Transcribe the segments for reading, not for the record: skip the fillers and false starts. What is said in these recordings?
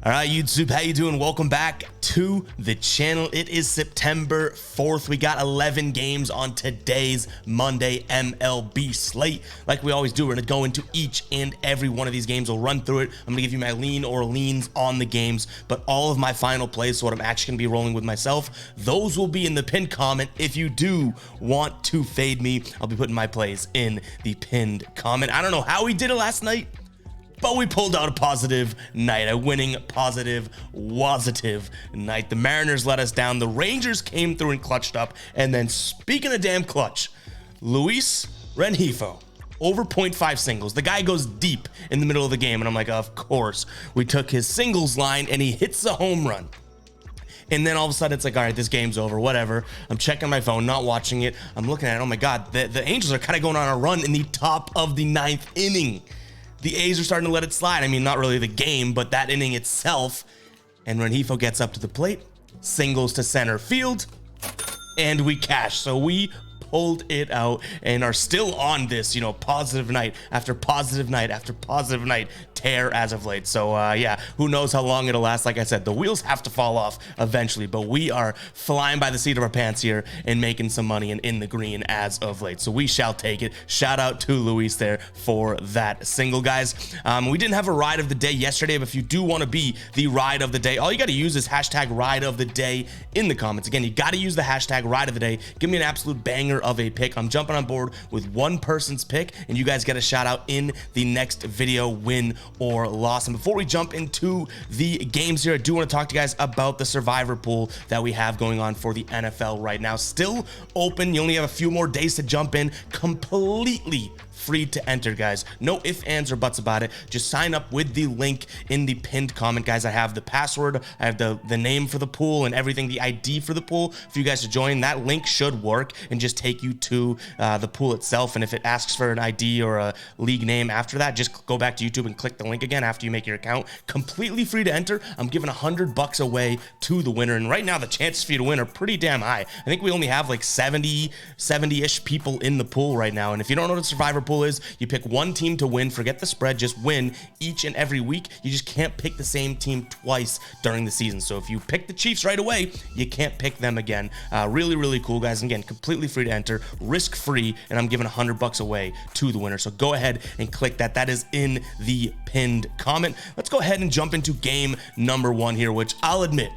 All right, YouTube, how you doing? Welcome back to the channel. It is September 4th. We got 11 games on today's Monday MLB slate. Like we always do, we're going to go into each and every one of these games. We'll run through it. I'm going to give you my lean or leans on the games, but all of my final plays, so what I'm actually going to be rolling with myself, those will be in the pinned comment. If you do want to fade me, I'll be putting my plays in the pinned comment. I don't know how we did it last night, but we pulled out a positive night, a winning positive night. The Mariners let us down. The Rangers came through and clutched up. And then speaking of damn clutch, Luis Rengifo, over 0.5 singles. The guy goes deep in the middle of the game. And I'm like, of course. We took his singles line and he hits a home run. And then all of a sudden it's like, all right, this game's over, whatever. I'm checking my phone, not watching it. I'm looking at it. Oh my God, the Angels are kind of going on a run in the top of the 9th inning. The A's are starting to let it slide. I mean, not really the game, but that inning itself. And Rengifo gets up to the plate, singles to center field, and we cash. So we pulled it out and are still on this, positive night after positive night after positive night tear as of late. So yeah, who knows how long it'll last. Like I said, the wheels have to fall off eventually, but we are flying by the seat of our pants here and making some money and in the green as of late. So we shall take it. Shout out to Luis there for that single, guys. We didn't have a ride of the day yesterday, but if you do want to be the ride of the day, all you got to use is hashtag ride of the day in the comments. Again, you got to use the hashtag ride of the day. Give me an absolute banger of a pick. I'm jumping on board with one person's pick, and you guys get a shout out in the next video, win or loss. And before we jump into the games here, I do want to talk to you guys about the survivor pool that we have going on for the NFL right now. Still open. You only have a few more days to jump in. Completely free to enter, guys. No ifs, ands, or buts about it. Just sign up with the link in the pinned comment, guys. I have the password, I have the name for the pool and everything, the ID for the pool for you guys to join. That link should work and just take you to the pool itself. And if it asks for an ID or a league name after that, just go back to YouTube and click the link again after you make your account. Completely free to enter. I'm giving $100 away to the winner, and right now the chances for you to win are pretty damn high. I think we only have like 70-ish people in the pool right now. And if you don't know what the survivor pool is, you pick one team to win, forget the spread, just win each and every week. You just can't pick the same team twice during the season. So if you pick the Chiefs right away, you can't pick them again. Really cool, guys. And again, completely free to enter, risk free, and I'm giving $100 away to the winner. So go ahead and click that. That is in the pinned comment. Let's go ahead and jump into game number 1 here, which I'll admit,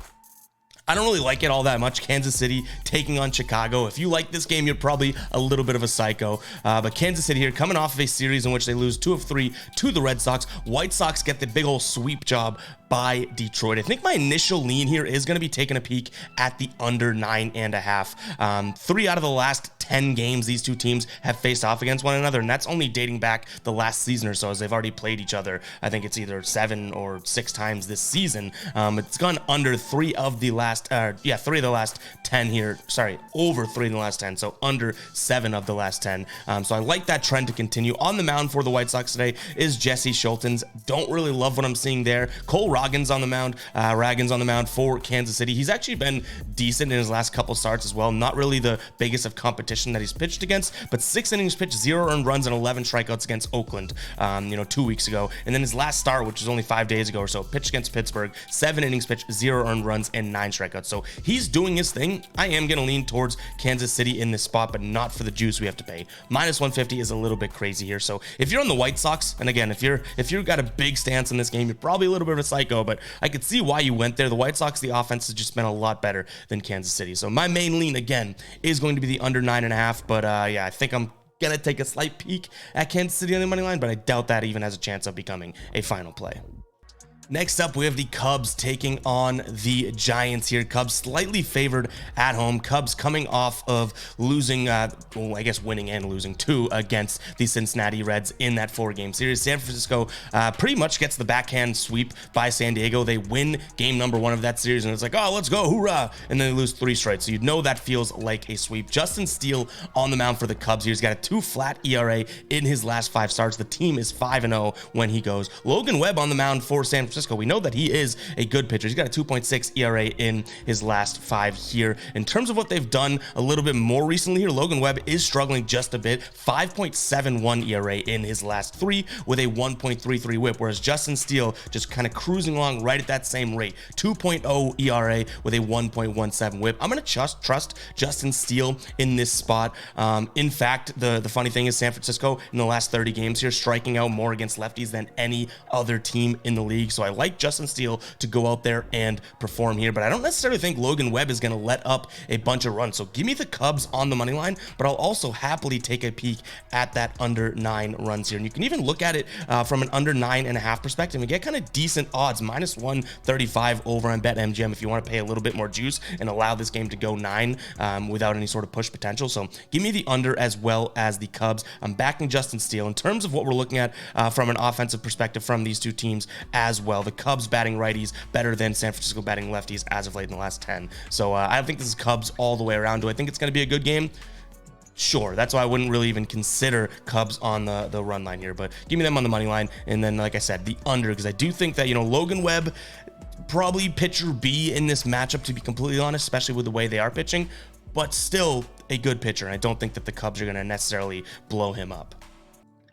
I don't really like it all that much. Kansas City taking on Chicago. If you like this game, you're probably a little bit of a psycho. But Kansas City here coming off of a series in which they lose 2 of 3 to the Red Sox. White Sox get the big old sweep job by Detroit. I think my initial lean here is going to be taking a peek at the under 9.5. 3 out of the last 10 games these two teams have faced off against one another, and that's only dating back the last season or so, as they've already played each other. I think it's either 7 or 6 times this season. It's gone under 3 of the last 3 of the last 10 here. Sorry, over 3 in the last 10, so under 7 of the last 10. So I like that trend to continue. On the mound for the White Sox today is Jesse Schultens. Don't really love what I'm seeing there. Cole Raggins on the mound for Kansas City. He's actually been decent in his last couple starts as well. Not really the biggest of competition that he's pitched against, but 6 innings pitched, 0 earned runs, and 11 strikeouts against Oakland, 2 weeks ago. And then his last start, which was only 5 days ago or so, pitched against Pittsburgh, 7 innings pitched, 0 earned runs, and 9 strikeouts. So he's doing his thing. I am going to lean towards Kansas City in this spot, but not for the juice we have to pay. Minus 150 is a little bit crazy here. So if you're on the White Sox, and again, if you've got a big stance in this game, you're probably a little bit of a psycho, but I could see why you went there. The White Sox, the offense has just been a lot better than Kansas City. So my main lean, again, is going to be the under 9.5, but yeah, I think I'm gonna take a slight peek at Kansas City on the money line, but I doubt that even has a chance of becoming a final play. Next up, we have the Cubs taking on the Giants here. Cubs slightly favored at home. Cubs coming off of losing, winning and losing 2 against the Cincinnati Reds in that 4-game series. San Francisco pretty much gets the backhand sweep by San Diego. They win game number 1 of that series, and it's like, oh, let's go, hoorah! And then they lose 3 straight. So you know that feels like a sweep. Justin Steele on the mound for the Cubs here. He's got a 2 flat ERA in his last 5 starts. The team is 5-0 when he goes. Logan Webb on the mound for San Francisco. Francisco, we know that he is a good pitcher. He's got a 2.6 ERA in his last 5 here. In terms of what they've done a little bit more recently here, Logan Webb is struggling just a bit. 5.71 ERA in his last 3 with a 1.33 whip, whereas Justin Steele just kind of cruising along right at that same rate. 2.0 ERA with a 1.17 whip. I'm going to trust Justin Steele in this spot. In fact, the funny thing is San Francisco in the last 30 games here striking out more against lefties than any other team in the league. So I like Justin Steele to go out there and perform here, but I don't necessarily think Logan Webb is going to let up a bunch of runs. So give me the Cubs on the money line, but I'll also happily take a peek at that under 9 runs here. And you can even look at it from an under 9.5 perspective and get kind of decent odds, minus 135 over on BetMGM if you want to pay a little bit more juice and allow this game to go 9 without any sort of push potential. So give me the under as well as the Cubs. I'm backing Justin Steele. In terms of what we're looking at from an offensive perspective from these two teams as well, the Cubs batting righties better than San Francisco batting lefties as of late in the last 10. So I think this is Cubs all the way around. Do I think it's going to be a good game? Sure. That's why I wouldn't really even consider Cubs on the run line here, but give me them on the money line. And then, like I said, the under, because I do think that, Logan Webb, probably pitcher B in this matchup, to be completely honest, especially with the way they are pitching, but still a good pitcher. And I don't think that the Cubs are going to necessarily blow him up.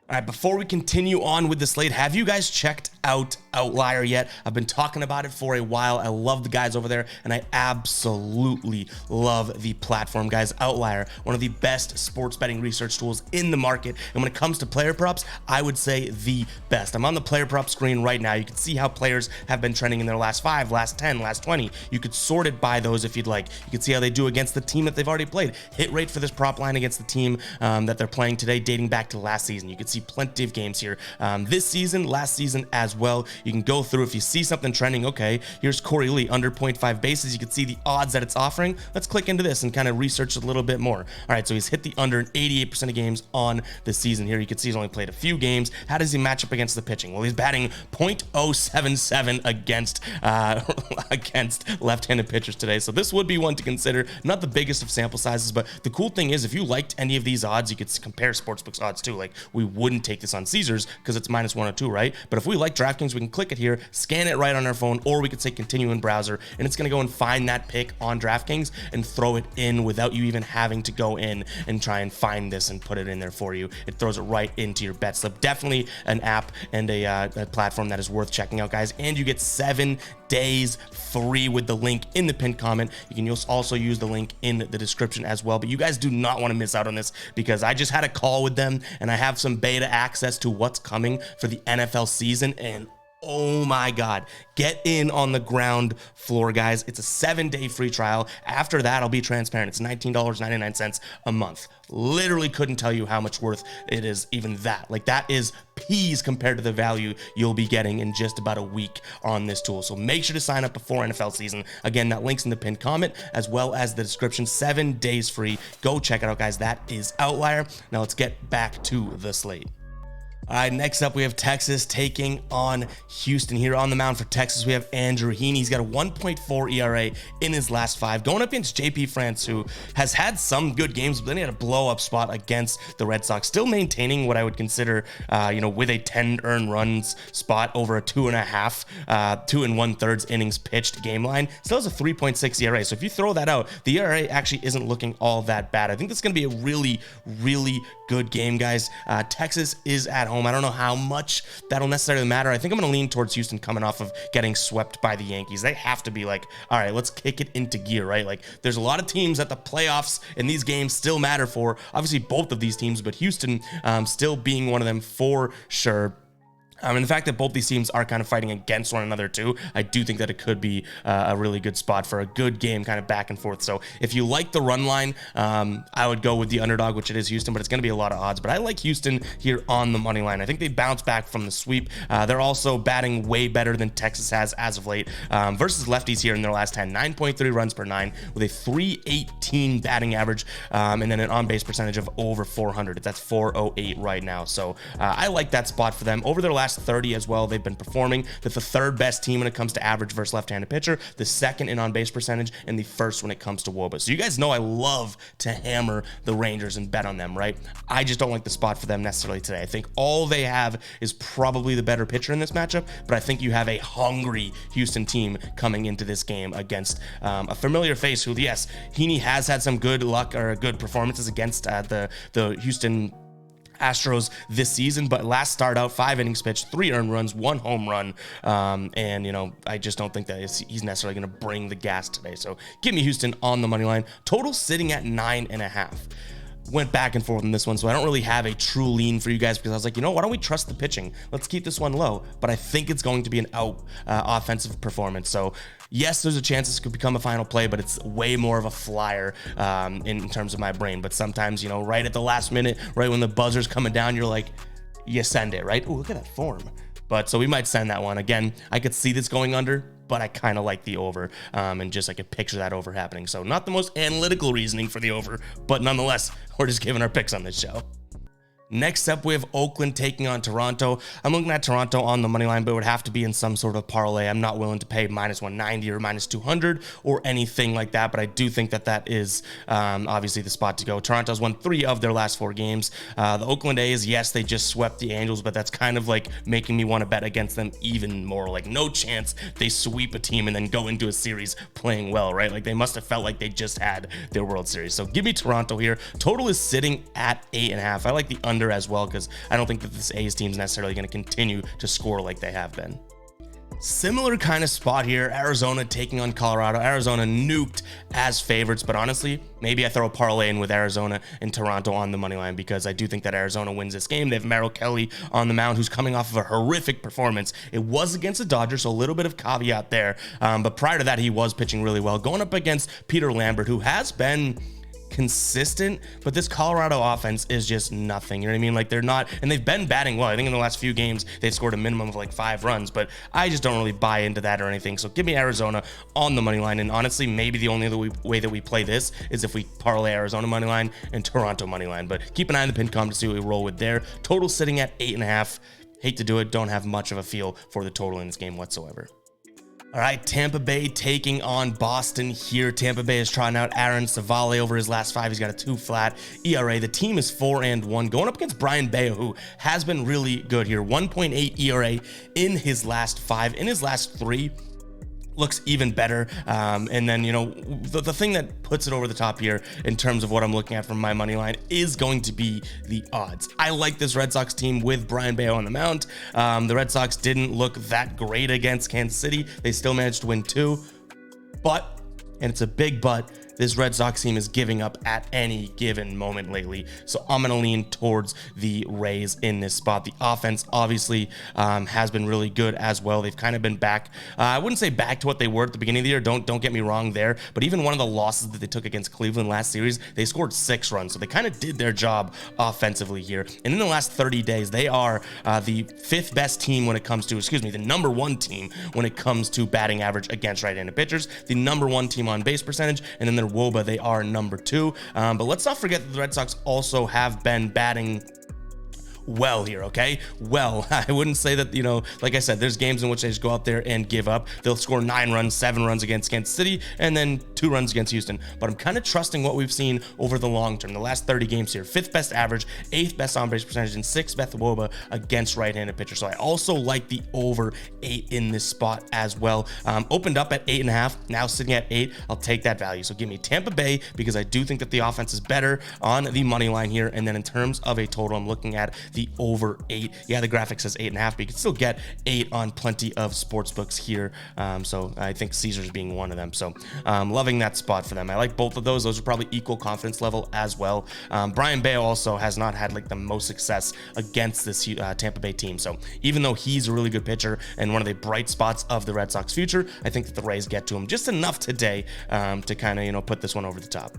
All right, before we continue on with the slate, have you guys checked out Outlier yet? I've been talking about it for a while. I love the guys over there, and I absolutely love the platform, guys. Outlier, one of the best sports betting research tools in the market. And when it comes to player props, I would say the best. I'm on the player prop screen right now. You can see how players have been trending in their last 5, last 10, last 20. You could sort it by those if you'd like. You can see how they do against the team that they've already played. Hit rate for this prop line against the team that they're playing today, dating back to last season. You can see plenty of games here this season, last season as well. You can go through if you see something trending. Okay, here's Corey Lee under 0.5 bases. You can see the odds that it's offering. Let's click into this and kind of research it a little bit more. All right, so he's hit the under in 88% of games on the season here. You can see he's only played a few games. How does he match up against the pitching? Well, he's batting .077 against left-handed pitchers today. So this would be one to consider. Not the biggest of sample sizes, but the cool thing is if you liked any of these odds, you could compare sportsbooks odds too. Like, we wouldn't take this on Caesars because it's minus 102, right? But if we like DraftKings, we can click it here, scan it right on our phone, or we could say continue in browser, and it's going to go and find that pick on DraftKings and throw it in without you even having to go in and try and find this and put it in there for you. It throws it right into your bet slip. Definitely an app and a platform that is worth checking out, guys. And you get 7 days free with the link in the pinned comment. You can also use the link in the description as well. But you guys do not want to miss out on this because I just had a call with them and I have some beta access to what's coming for the NFL season, and oh my God, get in on the ground floor, guys. It's a 7-day free trial. After that, I'll be transparent. It's $19.99 a month. Literally couldn't tell you how much worth it is, even that. Like, that is peas compared to the value you'll be getting in just about a week on this tool. So make sure to sign up before NFL season. Again, that link's in the pinned comment as well as the description. 7 days free. Go check it out, guys. That is Outlier. Now let's get back to the slate. All right, next up, we have Texas taking on Houston. Here on the mound for Texas, we have Andrew Heaney. He's got a 1.4 ERA in his last 5, going up against JP France, who has had some good games, but then he had a blow-up spot against the Red Sox, still maintaining what I would consider, with a 10 earned runs spot over a 2.5, 2 1/3 innings pitched game line. Still has a 3.6 ERA. So if you throw that out, the ERA actually isn't looking all that bad. I think this is going to be a really, really good game, guys. Texas is at home. I don't know how much that'll necessarily matter. I think I'm going to lean towards Houston coming off of getting swept by the Yankees. They have to be like, all right, let's kick it into gear, right? Like, there's a lot of teams that the playoffs in these games still matter for. Obviously, both of these teams, but Houston still being one of them for sure. And the fact that both these teams are kind of fighting against one another too, I do think that it could be a really good spot for a good game, kind of back and forth. So if you like the run line, I would go with the underdog, which it is Houston, but it's going to be a lot of odds. But I like Houston here on the money line. I think they bounced back from the sweep. They're also batting way better than Texas has as of late versus lefties here in their last 10. 9.3 runs per 9 with a 318 batting average and then an on-base percentage of over 400. That's 408 right now. So I like that spot for them. Over their last last 30 as well, they've been performing. They're the third best team when it comes to average versus left-handed pitcher, the second in on-base percentage, and the first when it comes to WOBA. So you guys know I love to hammer the Rangers and bet on them, right? I just don't like the spot for them necessarily today. I think all they have is probably the better pitcher in this matchup, but I think you have a hungry Houston team coming into this game against a familiar face who, yes, Heaney has had some good luck or good performances against the Houston Astros this season, but last start out, 5 innings pitched, 3 earned runs, 1 home run, and you know, I just don't think that he's necessarily going to bring the gas today. So give me Houston on the money line. Total sitting at 9.5. Went back and forth in this one, so I don't really have a true lean for you guys because I was like, you know, why don't we trust the pitching? Let's keep this one low, but I think it's going to be an offensive performance. So yes, there's a chance this could become a final play, but it's way more of a flyer in terms of my brain. But sometimes, you know, right at the last minute, right when the buzzer's coming down, you're like, you send it, right? Oh, look at that form. But so we might send that one. Again, I could see this going under, but I kind of like the over, and just I could picture that over happening. So not the most analytical reasoning for the over, but nonetheless, we're just giving our picks on this show. Next up, we have Oakland taking on Toronto. I'm looking at Toronto on the money line, but it would have to be in some sort of parlay. I'm not willing to pay minus 190 or minus 200 or anything like that, but I do think that that is obviously the spot to go. Toronto's won 3 of their last 4 games. The Oakland A's, yes, they just swept the Angels, but that's kind of like making me want to bet against them even more. Like, no chance they sweep a team and then go into a series playing well, right? Like, they must have felt like they just had their World Series. So give me Toronto here. Total is sitting at 8.5. I like the under as well because I don't think that this A's team is necessarily going to continue to score like they have been. Similar kind of spot here, Arizona taking on Colorado. Arizona nuked as favorites, but honestly, maybe I throw a parlay in with Arizona and Toronto on the money line because I do think that Arizona wins this game. They have Merrill Kelly on the mound, who's coming off of a horrific performance. It was against the Dodgers, so a little bit of caveat there, but prior to that, he was pitching really well. Going up against Peter Lambert, who has been consistent, but this Colorado offense is just nothing. You know what I mean? Like, they're not, and they've been batting well. I think in the last few games they scored a minimum of like 5 runs, but I just don't really buy into that or anything. So give me Arizona on the money line. And honestly, maybe the only way that we play this is if we parlay Arizona money line and Toronto money line. But keep an eye on the pin com to see what we roll with there. Total sitting at 8.5. Hate to do it. Don't have much of a feel for the total in this game whatsoever. All right, Tampa Bay taking on Boston here. Tampa Bay is trying out Aaron Savale over his last 5. He's got a 2 flat ERA. The team is 4-1, going up against Brian Bayo, who has been really good here. 1.8 ERA in his last 5. In his last 3, looks even better. And then, you know, the thing that puts it over the top here in terms of what I'm looking at from my money line is going to be the odds. I like this Red Sox team with Brian Bayo on the mound. The Red Sox didn't look that great against Kansas City. They still managed to win 2, but, and it's a big but, this Red Sox team is giving up at any given moment lately. So I'm going to lean towards the Rays in this spot. The offense obviously has been really good as well. They've kind of been back. I wouldn't say back to what they were at the beginning of the year. Don't get me wrong there. But even one of the losses that they took against Cleveland last series, they scored 6 runs. So they kind of did their job offensively here. And in the last 30 days, they are the 5th best team when it comes to, the number 1 team when it comes to batting average against right-handed pitchers, the number 1 team on base percentage, and then their WOBA, they are number 2. But let's not forget that the Red Sox also have been batting well here, okay? Well, I wouldn't say that, you know, like I said, there's games in which they just go out there and give up. They'll score 9 runs, 7 runs against Kansas City, and then 2 runs against Houston. But I'm kind of trusting what we've seen over the long term, the last 30 games here. 5th best average, 8th best on-base percentage, and 6th best WOBA against right-handed pitchers. So I also like the over 8 in this spot as well. Opened up at 8.5, now sitting at 8. I'll take that value. So give me Tampa Bay because I do think that the offense is better on the money line here. And then in terms of a total, I'm looking at the over 8. Yeah, the graphic says 8.5, but you can still get 8 on plenty of sports books here. So I think Caesars being one of them. So loving that spot for them. I like both of those. Those are probably equal confidence level as well. Brian Bayo also has not had like the most success against this Tampa Bay team. So even though he's a really good pitcher and one of the bright spots of the Red Sox future, I think that the Rays get to him just enough today to kind of, you know, put this one over the top.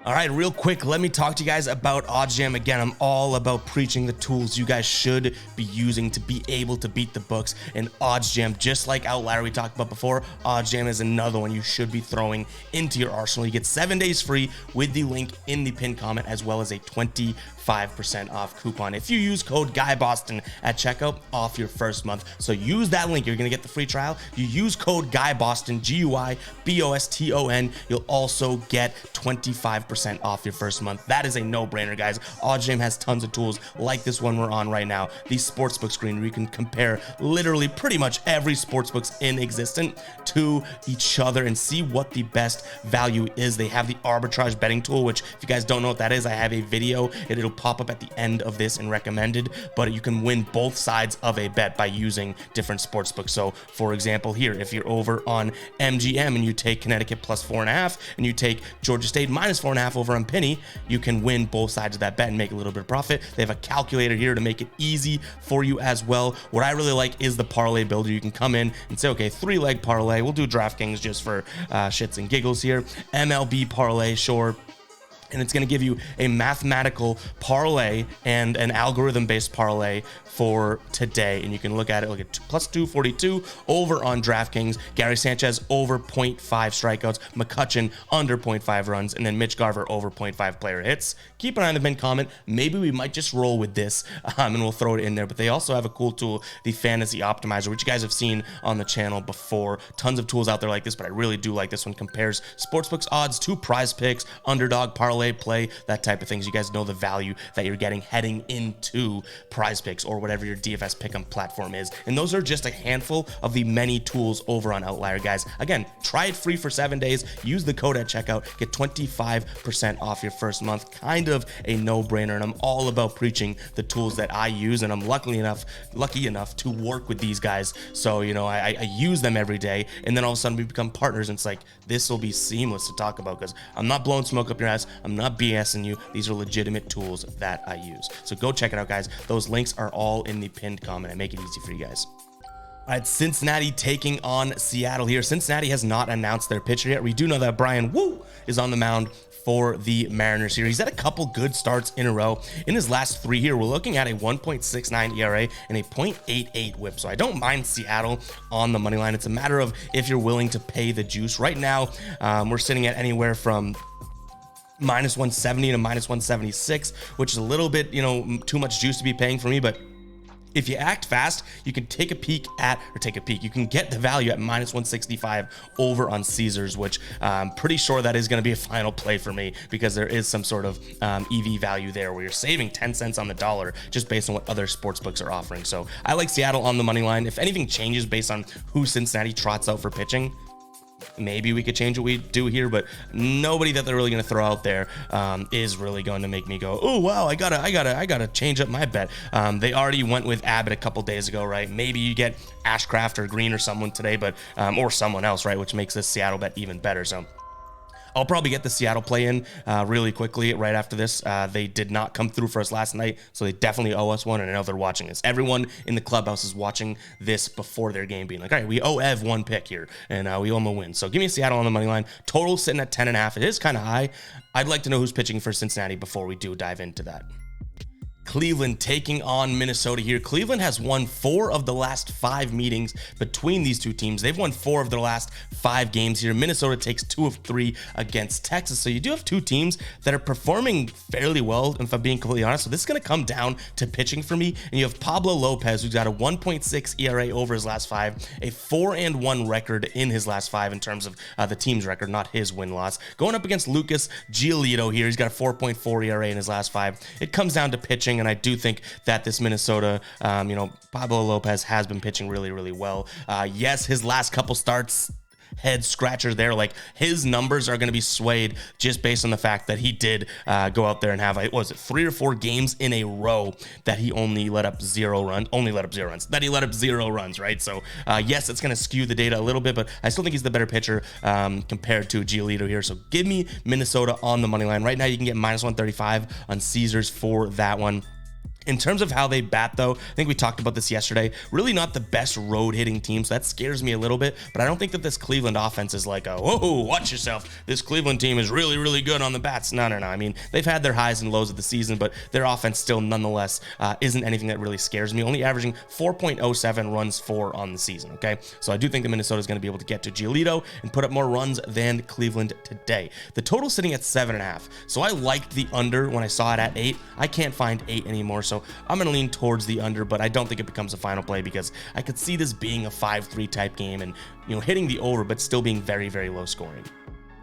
All right, real quick, let me talk to you guys about OddsJam. Again, I'm all about preaching the tools you guys should be using to be able to beat the books. And OddsJam, just like Outlier we talked about before, OddsJam is another one you should be throwing into your arsenal. You get 7 days free with the link in the pinned comment, as well as a 20 25% off coupon if you use code GUYBOSTON at checkout off your first month. So use that link. You're going to get the free trial. You use code GUYBOSTON, GUYBOSTON. You'll also get 25% off your first month. That is a no-brainer, guys. OddsJam has tons of tools like this one we're on right now, the sportsbook screen, where you can compare literally pretty much every sportsbooks in existence to each other and see what the best value is. They have the arbitrage betting tool, which if you guys don't know what that is, I have a video. It'll pop up at the end of this in recommended, but you can win both sides of a bet by using different sportsbooks. So for example, here, if you're over on MGM and you take Connecticut plus 4.5 and you take Georgia State minus 4.5 over on Penny, you can win both sides of that bet and make a little bit of profit. They have a calculator here to make it easy for you as well. What I really like is the parlay builder. You can come in and say, okay, 3-leg parlay. We'll do DraftKings just for shits and giggles here. MLB parlay, sure. And it's going to give you a mathematical parlay and an algorithm-based parlay for today. And you can look at it, look at plus 242 over on DraftKings. Gary Sanchez over 0.5 strikeouts, McCutchen under 0.5 runs, and then Mitch Garver over 0.5 player hits. Keep an eye on the pinned comment. Maybe we might just roll with this and we'll throw it in there. But they also have a cool tool, the Fantasy Optimizer, which you guys have seen on the channel before. Tons of tools out there like this, but I really do like this one. Compares sportsbooks odds to prize picks, underdog, parlay, play, that type of things. You guys know the value that you're getting heading into prize picks or whatever your DFS pick'em platform is. And those are just a handful of the many tools over on Outlier, guys. Again, try it free for 7 days. Use the code at checkout. Get 25% off your first month. Kind of a no-brainer. And I'm all about preaching the tools that I use. And I'm lucky enough to work with these guys. So, you know, I use them every day. And then all of a sudden we become partners. And it's like, this will be seamless to talk about because I'm not blowing smoke up your ass. I'm not BSing you. These are legitimate tools that I use. So go check it out, guys. Those links are all in the pinned comment. I make it easy for you guys. All right, Cincinnati taking on Seattle here. Cincinnati has not announced their pitcher yet. We do know that Brian Wu is on the mound for the Mariners here. He's had a couple good starts in a row. In his last 3 here, we're looking at a 1.69 ERA and a 0.88 whip. So I don't mind Seattle on the money line. It's a matter of if you're willing to pay the juice. Right now, we're sitting at anywhere from minus 170 to minus 176, which is a little bit, you know, too much juice to be paying for me. But if you act fast, you can you can get the value at minus 165 over on Caesars, which I'm pretty sure that is going to be a final play for me because there is some sort of EV value there where you're saving 10 cents on the dollar just based on what other sports books are offering. So I like Seattle on the money line. If anything changes based on who Cincinnati trots out for pitching, maybe we could change what we do here, but nobody that they're really going to throw out there is really going to make me go, oh wow, I gotta change up my bet. They already went with Abbott a couple days ago, right? Maybe you get Ashcraft or Green or someone today, but or someone else, right? Which makes this Seattle bet even better. So I'll probably get the Seattle play in really quickly right after this. They did not come through for us last night, so they definitely owe us one, and I know they're watching this. Everyone in the clubhouse is watching this before their game, being like, all right, we owe Ev one pick here, and we owe him a win. So give me Seattle on the money line. Total sitting at 10.5. It is kind of high. I'd like to know who's pitching for Cincinnati before we do dive into that. Cleveland taking on Minnesota here. Cleveland has won 4 of the last 5 meetings between these two teams. They've won 4 of their last 5 games here. Minnesota takes 2 of 3 against Texas. So you do have 2 teams that are performing fairly well, if I'm being completely honest. So this is going to come down to pitching for me. And you have Pablo Lopez, who's got a 1.6 ERA over his last 5, a 4-1 record in his last 5 in terms of the team's record, not his win-loss. Going up against Lucas Giolito here. He's got a 4.4 ERA in his last 5. It comes down to pitching. And I do think that this Minnesota, Pablo Lopez has been pitching really, really well. Yes, his last couple starts, head scratcher there. Like, his numbers are going to be swayed just based on the fact that he did go out there and have, 3 or 4 games in a row that he only let up 0 runs, that he let up 0 runs, right? So yes, it's going to skew the data a little bit, but I still think he's the better pitcher compared to Giolito here. So give me Minnesota on the money line. Right now you can get minus 135 on Caesars for that one. In terms of how they bat, though, I think we talked about this yesterday, really not the best road-hitting team, so that scares me a little bit, but I don't think that this Cleveland offense is like, whoa, watch yourself, this Cleveland team is really, really good on the bats. No. I mean, they've had their highs and lows of the season, but their offense still, nonetheless, isn't anything that really scares me, only averaging 4.07 runs for on the season, okay? So I do think that Minnesota is going to be able to get to Giolito and put up more runs than Cleveland today. The total sitting at 7.5, so I liked the under when I saw it at 8. I can't find 8 anymore, so I'm going to lean towards the under, but I don't think it becomes a final play because I could see this being a 5-3 type game and, hitting the over, but still being very, very low scoring.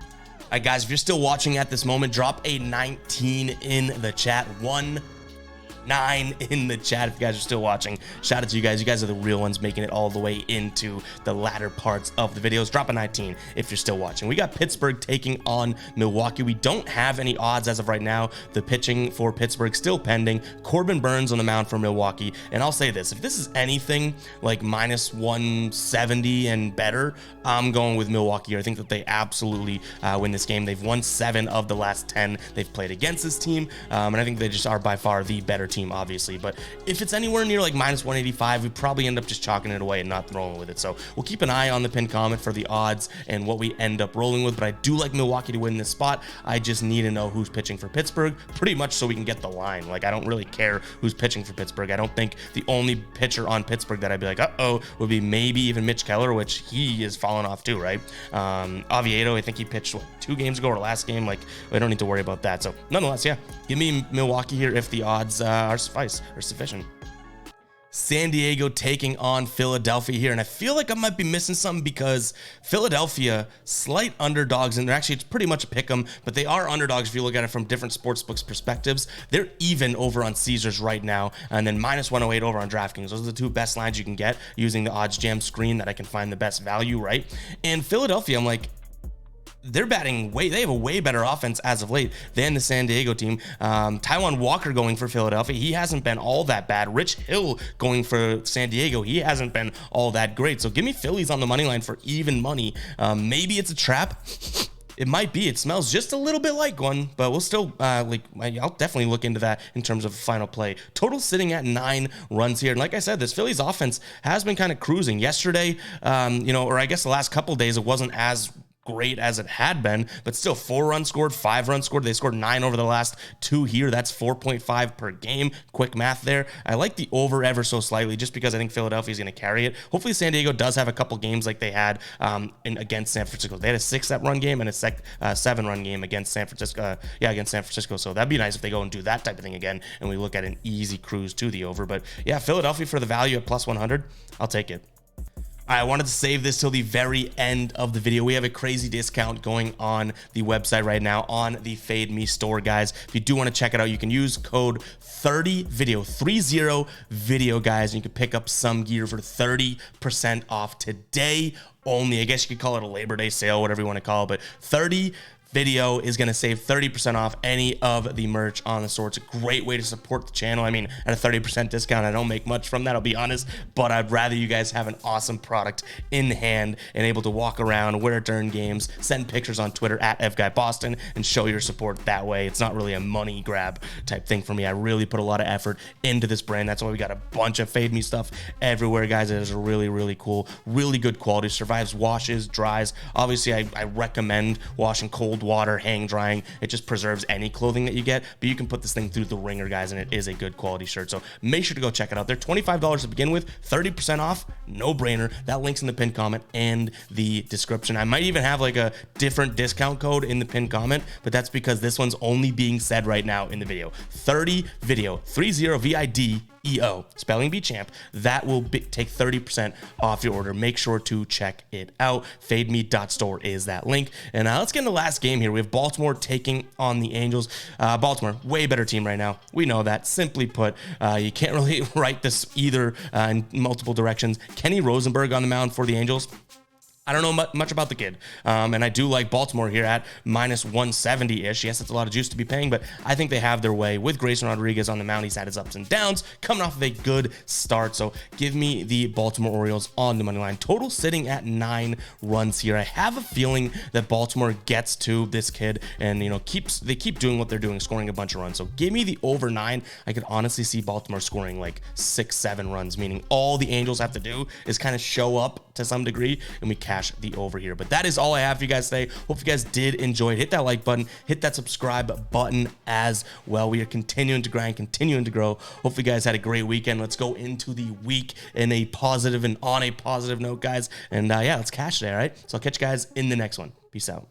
All right, guys, if you're still watching at this moment, drop a 19 in the chat. 9 in the chat if you guys are still watching. Shout out to you guys. You guys are the real ones making it all the way into the latter parts of the videos. Drop a 19 if you're still watching. We got Pittsburgh taking on Milwaukee. We don't have any odds as of right now. The pitching for Pittsburgh still pending. Corbin Burns on the mound for Milwaukee. And I'll say this, if this is anything like minus 170 and better, I'm going with Milwaukee. I think that they absolutely win this game. They've won 7 of the last 10 they've played against this team. And I think they just are by far the better team, obviously, but if it's anywhere near like minus 185, we probably end up just chalking it away and not rolling with it. So we'll keep an eye on the pinned comment for the odds and what we end up rolling with, but I do like Milwaukee to win this spot. I just need to know who's pitching for Pittsburgh pretty much so we can get the line. Like, I don't really care who's pitching for Pittsburgh. I don't think the only pitcher on Pittsburgh that I'd be like, would be maybe even Mitch Keller, which he is falling off too, right? Oviedo, I think he pitched 2 games ago or last game. Like, we don't need to worry about that. So nonetheless, yeah, give me Milwaukee here if the odds are sufficient. San Diego taking on Philadelphia here, and I feel like I might be missing something because Philadelphia, slight underdogs, and they're actually, it's pretty much a pick 'em, but they are underdogs if you look at it from different sportsbooks perspectives. They're even over on Caesars right now, and then minus 108 over on DraftKings. Those are the 2 best lines you can get using the odds jam screen that I can find the best value, right? And Philadelphia, I'm like, they're batting they have a way better offense as of late than the San Diego team. Taijuan Walker going for Philadelphia, he hasn't been all that bad. Rich Hill going for San Diego, he hasn't been all that great. So give me Phillies on the money line for even money. Maybe it's a trap. It might be. It smells just a little bit like one, but we'll still, I'll definitely look into that in terms of final play. Total sitting at 9 runs here. And like I said, this Phillies offense has been kind of cruising. Yesterday, or I guess the last couple days, it wasn't as great as it had been, but still 4 runs scored, 5 runs scored. They scored 9 over the last 2 here. That's 4.5 per game. Quick math there. I like the over ever so slightly just because I think Philadelphia is going to carry it. Hopefully San Diego does have a couple games like they had against San Francisco. They had a 6-run game and a 7-run game against San Francisco. Against San Francisco. So that'd be nice if they go and do that type of thing again and we look at an easy cruise to the over. But yeah, Philadelphia for the value at plus 100. I'll take it. I wanted to save this till the very end of the video. We have a crazy discount going on the website right now on the Fade Me store, guys. If you do want to check it out, you can use code 30video, 30video, guys, and you can pick up some gear for 30% off today only. I guess you could call it a Labor Day sale, whatever you want to call it, but 30 video is going to save 30% off any of the merch on the store. It's a great way to support the channel. I mean, at a 30% discount, I don't make much from that, I'll be honest, but I'd rather you guys have an awesome product in hand and able to walk around, wear it during games, send pictures on Twitter at FGuyBoston and show your support that way. It's not really a money grab type thing for me. I really put a lot of effort into this brand. That's why we got a bunch of Fade Me stuff everywhere, guys. It is really, really cool, really good quality, survives washes, dries. Obviously, I recommend washing cold water, hang drying. It just preserves any clothing that you get, but you can put this thing through the ringer, guys, and it is a good quality shirt. So make sure to go check it out. They're $25 to begin with, 30% off, no brainer. That link's in the pinned comment and the description. I might even have like a different discount code in the pinned comment, but that's because this one's only being said right now in the video. 30video, 30VIDEO, spelling bee champ. That will take 30% off your order. Make sure to check it out. FadeMe.store is that link. And let's get into the last game here. We have Baltimore taking on the Angels. Baltimore, way better team right now. We know that. Simply put, you can't really write this either in multiple directions. Kenny Rosenberg on the mound for the Angels. I don't know much about the kid, and I do like Baltimore here at minus 170-ish. Yes, it's a lot of juice to be paying, but I think they have their way with Grayson Rodriguez on the mound. He's had his ups and downs, coming off of a good start. So give me the Baltimore Orioles on the money line. Total sitting at 9 runs here. I have a feeling that Baltimore gets to this kid, and they keep doing what they're doing, scoring a bunch of runs. So give me the over 9. I could honestly see Baltimore scoring like 6-7 runs, meaning all the Angels have to do is kind of show up to some degree, and we cash the over here. But that is all I have for you guys today. Hope you guys did enjoy it. Hit that like button, hit that subscribe button as well. We are continuing to grind, continuing to grow. Hope you guys had a great weekend. Let's go into the week in a positive and on a positive note, guys. And yeah, let's cash today. All right, so I'll catch you guys in the next one. Peace out.